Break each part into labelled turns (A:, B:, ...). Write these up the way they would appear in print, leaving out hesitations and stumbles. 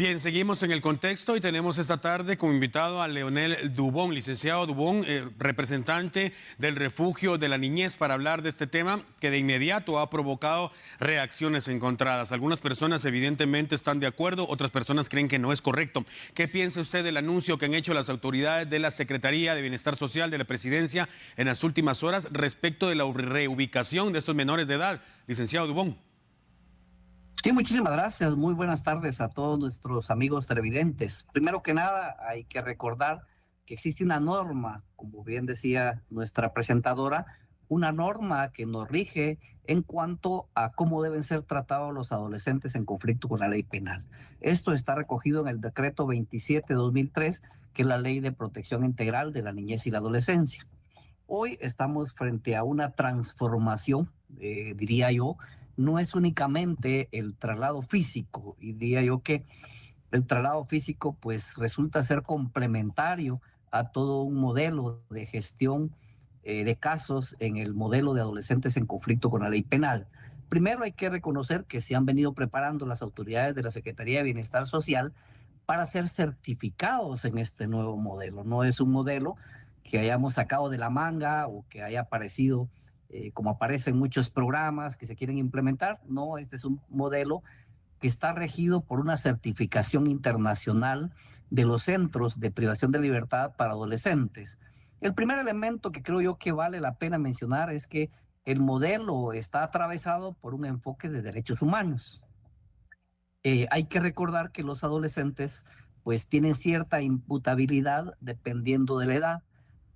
A: Bien, seguimos en el contexto y tenemos esta tarde como invitado a Leonel Dubón, licenciado Dubón, representante del Refugio de la Niñez, para hablar de este tema que de inmediato ha provocado reacciones encontradas. Algunas personas evidentemente están de acuerdo, otras personas creen que no es correcto. ¿Qué piensa usted del anuncio que han hecho las autoridades de la Secretaría de Bienestar Social de la Presidencia en las últimas horas respecto de la reubicación de estos menores de edad? Licenciado Dubón.
B: Sí, muchísimas gracias. Muy buenas tardes a todos nuestros amigos televidentes. Primero que nada, hay que recordar que existe una norma, como bien decía nuestra presentadora, una norma que nos rige en cuanto a cómo deben ser tratados los adolescentes en conflicto con la ley penal. Esto está recogido en el decreto 27/2003, que es la Ley de Protección Integral de la Niñez y la Adolescencia. Hoy estamos frente a una transformación, diría yo. No es únicamente el traslado físico, y diría yo que el traslado físico pues resulta ser complementario a todo un modelo de gestión de casos en el modelo de adolescentes en conflicto con la ley penal. Primero hay que reconocer que se han venido preparando las autoridades de la Secretaría de Bienestar Social para ser certificados en este nuevo modelo. No es un modelo que hayamos sacado de la manga o que haya aparecido como aparece en muchos programas que se quieren implementar. No, este es un modelo que está regido por una certificación internacional de los centros de privación de libertad para adolescentes. El primer elemento que creo yo que vale la pena mencionar es que el modelo está atravesado por un enfoque de derechos humanos. Hay que recordar que los adolescentes pues tienen cierta imputabilidad dependiendo de la edad.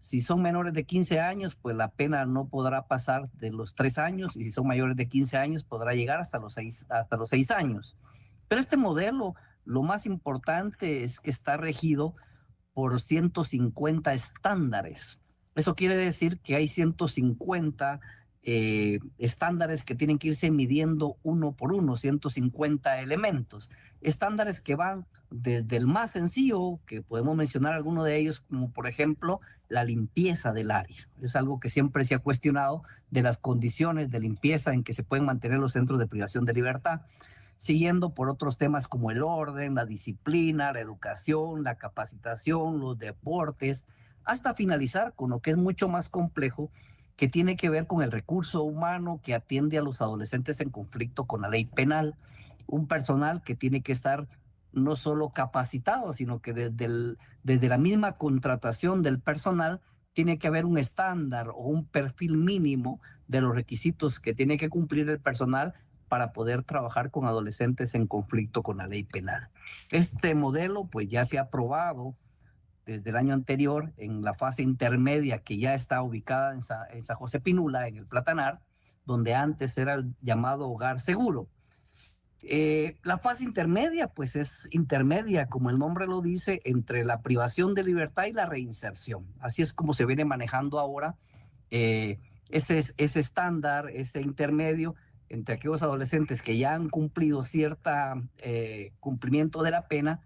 B: Si son menores de 15 años, pues la pena no podrá pasar de los 3 años, y si son mayores de 15 años podrá llegar hasta los 6 años. Pero este modelo, lo más importante es que está regido por 150 estándares. Eso quiere decir que hay 150 estándares que tienen que irse midiendo uno por uno, 150 elementos. Estándares que van desde el más sencillo, que podemos mencionar algunos de ellos, como por ejemplo la limpieza del área. Es algo que siempre se ha cuestionado, de las condiciones de limpieza en que se pueden mantener los centros de privación de libertad, siguiendo por otros temas como el orden, la disciplina, la educación, la capacitación, los deportes, hasta finalizar con lo que es mucho más complejo, que tiene que ver con el recurso humano que atiende a los adolescentes en conflicto con la ley penal. Un personal que tiene que estar no solo capacitado, sino que desde la misma contratación del personal tiene que haber un estándar o un perfil mínimo de los requisitos que tiene que cumplir el personal para poder trabajar con adolescentes en conflicto con la ley penal. Este modelo pues ya se ha aprobado desde el año anterior en la fase intermedia, que ya está ubicada en San José Pinula, en el Platanar, donde antes era el llamado Hogar Seguro. La fase intermedia pues es intermedia, como el nombre lo dice, entre la privación de libertad y la reinserción. Así es como se viene manejando ahora ese estándar, ese intermedio entre aquellos adolescentes que ya han cumplido cierta cumplimiento de la pena,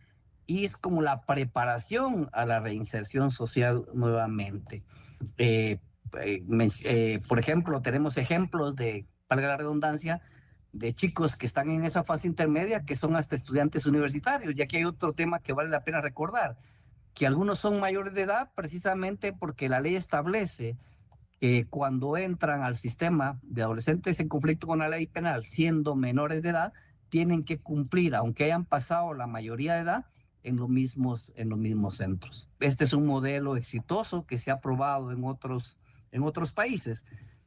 B: y es como la preparación a la reinserción social nuevamente. Por ejemplo, tenemos ejemplos de, valga la redundancia, de chicos que están en esa fase intermedia que son hasta estudiantes universitarios. Y aquí hay otro tema que vale la pena recordar, que algunos son mayores de edad precisamente porque la ley establece que cuando entran al sistema de adolescentes en conflicto con la ley penal siendo menores de edad, tienen que cumplir, aunque hayan pasado la mayoría de edad, en los mismos centros. Este es un modelo exitoso que se ha aprobado en otros países,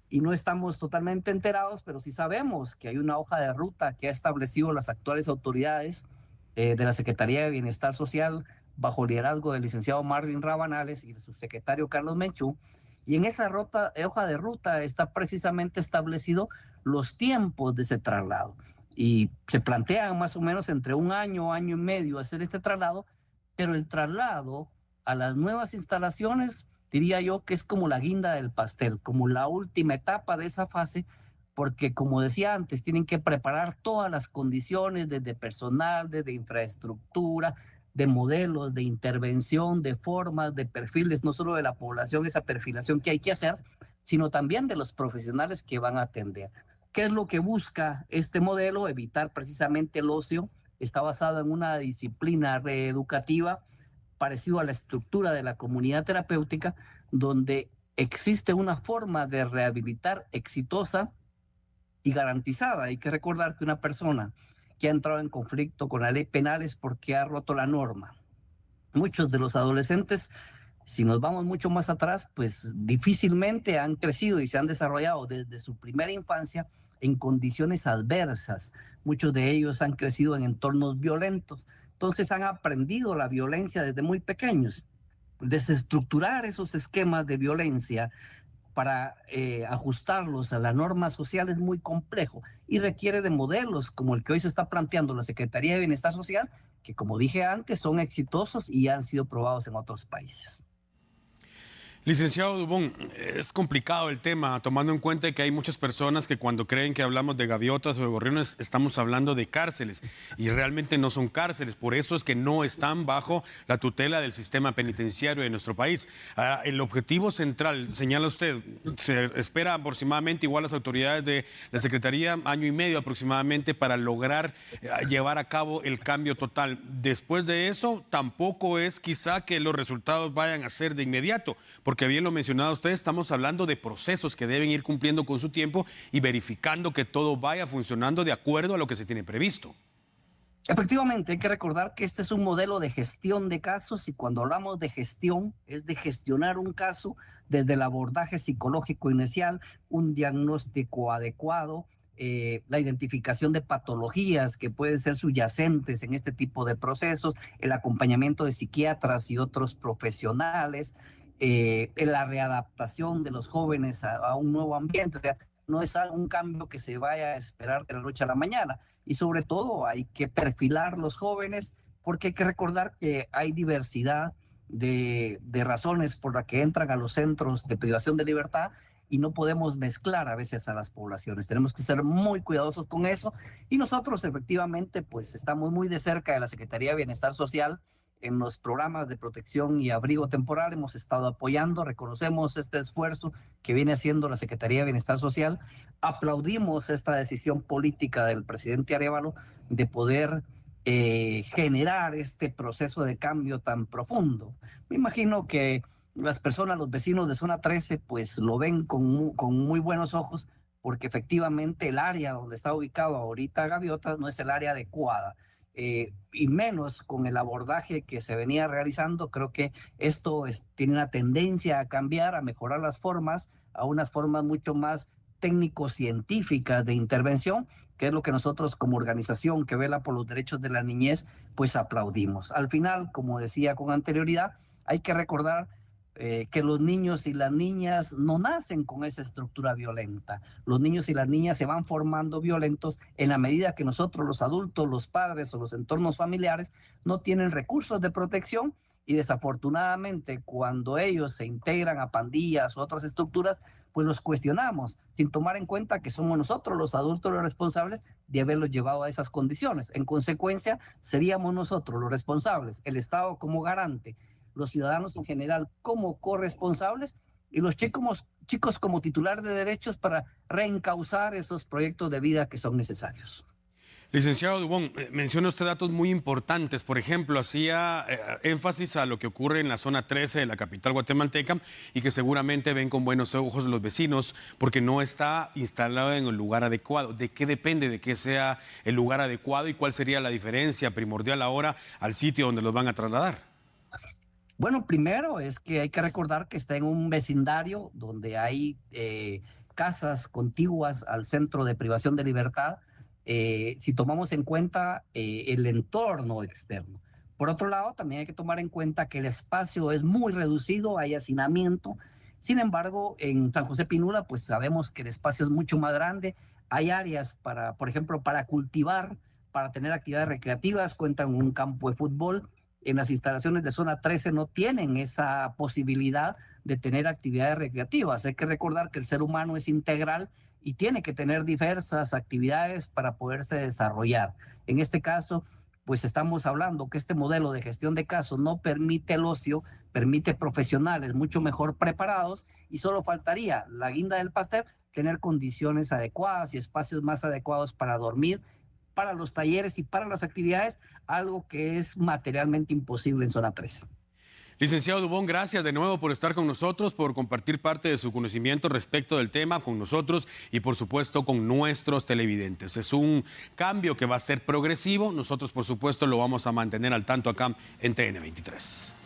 B: y no estamos totalmente enterados, pero sí sabemos que hay una hoja de ruta que ha establecido las actuales autoridades de la Secretaría de Bienestar Social bajo el liderazgo del licenciado Marvin Rabanales y el subsecretario Carlos Menchú. Y en esa hoja de ruta está precisamente establecido los tiempos de ese traslado. Y se plantean más o menos entre un año, año y medio hacer este traslado, pero el traslado a las nuevas instalaciones, diría yo que es como la guinda del pastel, como la última etapa de esa fase, porque como decía antes, tienen que preparar todas las condiciones desde personal, desde infraestructura, de modelos, de intervención, de formas, de perfiles, no solo de la población, esa perfilación que hay que hacer, sino también de los profesionales que van a atender. ¿Qué es lo que busca este modelo? Evitar precisamente el ocio, está basado en una disciplina reeducativa parecido a la estructura de la comunidad terapéutica, donde existe una forma de rehabilitar exitosa y garantizada. Hay que recordar que una persona que ha entrado en conflicto con la ley penal es porque ha roto la norma. Muchos de los adolescentes, si nos vamos mucho más atrás, pues difícilmente han crecido y se han desarrollado desde su primera infancia en condiciones adversas. Muchos de ellos han crecido en entornos violentos, entonces han aprendido la violencia desde muy pequeños. Desestructurar esos esquemas de violencia para ajustarlos a la norma social es muy complejo y requiere de modelos como el que hoy se está planteando la Secretaría de Bienestar Social, que como dije antes son exitosos y han sido probados en otros países.
A: Licenciado Dubón, es complicado el tema, tomando en cuenta que hay muchas personas que cuando creen que hablamos de gaviotas o de gorriones, estamos hablando de cárceles y realmente no son cárceles. Por eso es que no están bajo la tutela del sistema penitenciario de nuestro país. El objetivo central, señala usted, se espera aproximadamente, igual las autoridades de la Secretaría, año y medio aproximadamente para lograr llevar a cabo el cambio total. Después de eso, tampoco es quizá que los resultados vayan a ser de inmediato, porque bien lo mencionaba usted, estamos hablando de procesos que deben ir cumpliendo con su tiempo y verificando que todo vaya funcionando de acuerdo a lo que se tiene previsto.
B: Efectivamente, hay que recordar que este es un modelo de gestión de casos y cuando hablamos de gestión es de gestionar un caso desde el abordaje psicológico inicial, un diagnóstico adecuado, la identificación de patologías que pueden ser subyacentes en este tipo de procesos, el acompañamiento de psiquiatras y otros profesionales, la readaptación de los jóvenes a un nuevo ambiente. O sea, no es un cambio que se vaya a esperar de la noche a la mañana. Y sobre todo hay que perfilar los jóvenes porque hay que recordar que hay diversidad de razones por las que entran a los centros de privación de libertad y no podemos mezclar a veces a las poblaciones. Tenemos que ser muy cuidadosos con eso y nosotros efectivamente pues estamos muy de cerca de la Secretaría de Bienestar Social. En los programas de protección y abrigo temporal hemos estado apoyando, reconocemos este esfuerzo que viene haciendo la Secretaría de Bienestar Social, aplaudimos esta decisión política del presidente Arévalo de poder generar este proceso de cambio tan profundo. Me imagino que las personas, los vecinos de Zona 13, pues lo ven con muy buenos ojos, porque efectivamente el área donde está ubicado ahorita Gaviotas no es el área adecuada. Y menos con el abordaje que se venía realizando. Creo que esto tiene una tendencia a cambiar, a mejorar las formas, a unas formas mucho más técnico-científicas de intervención, que es lo que nosotros como organización que vela por los derechos de la niñez, pues aplaudimos. Al final, como decía con anterioridad, hay que recordar que los niños y las niñas no nacen con esa estructura violenta. Los niños y las niñas se van formando violentos en la medida que nosotros, los adultos, los padres o los entornos familiares, no tienen recursos de protección y desafortunadamente cuando ellos se integran a pandillas u otras estructuras, pues los cuestionamos sin tomar en cuenta que somos nosotros los adultos los responsables de haberlos llevado a esas condiciones. En consecuencia, seríamos nosotros los responsables, el Estado como garante, los ciudadanos en general como corresponsables y los chicos como titular de derechos para reencauzar esos proyectos de vida que son necesarios.
A: Licenciado Dubón, menciona usted datos muy importantes. Por ejemplo, hacía énfasis a lo que ocurre en la zona 13 de la capital guatemalteca y que seguramente ven con buenos ojos los vecinos porque no está instalado en el lugar adecuado. ¿De qué depende de que sea el lugar adecuado y cuál sería la diferencia primordial ahora al sitio donde los van a trasladar?
B: Bueno, primero es que hay que recordar que está en un vecindario donde hay casas contiguas al centro de privación de libertad, si tomamos en cuenta el entorno externo. Por otro lado, también hay que tomar en cuenta que el espacio es muy reducido, hay hacinamiento. Sin embargo, en San José Pinula, pues sabemos que el espacio es mucho más grande. Hay áreas para, por ejemplo, para cultivar, para tener actividades recreativas, cuentan con un campo de fútbol. En las instalaciones de Zona 13 no tienen esa posibilidad de tener actividades recreativas. Hay que recordar que el ser humano es integral y tiene que tener diversas actividades para poderse desarrollar. En este caso, pues estamos hablando que este modelo de gestión de casos no permite el ocio, permite profesionales mucho mejor preparados y solo faltaría la guinda del pastel, tener condiciones adecuadas y espacios más adecuados para dormir, para los talleres y para las actividades, algo que es materialmente imposible en zona 13.
A: Licenciado Dubón, gracias de nuevo por estar con nosotros, por compartir parte de su conocimiento respecto del tema con nosotros y por supuesto con nuestros televidentes. Es un cambio que va a ser progresivo. Nosotros por supuesto lo vamos a mantener al tanto acá en TN23.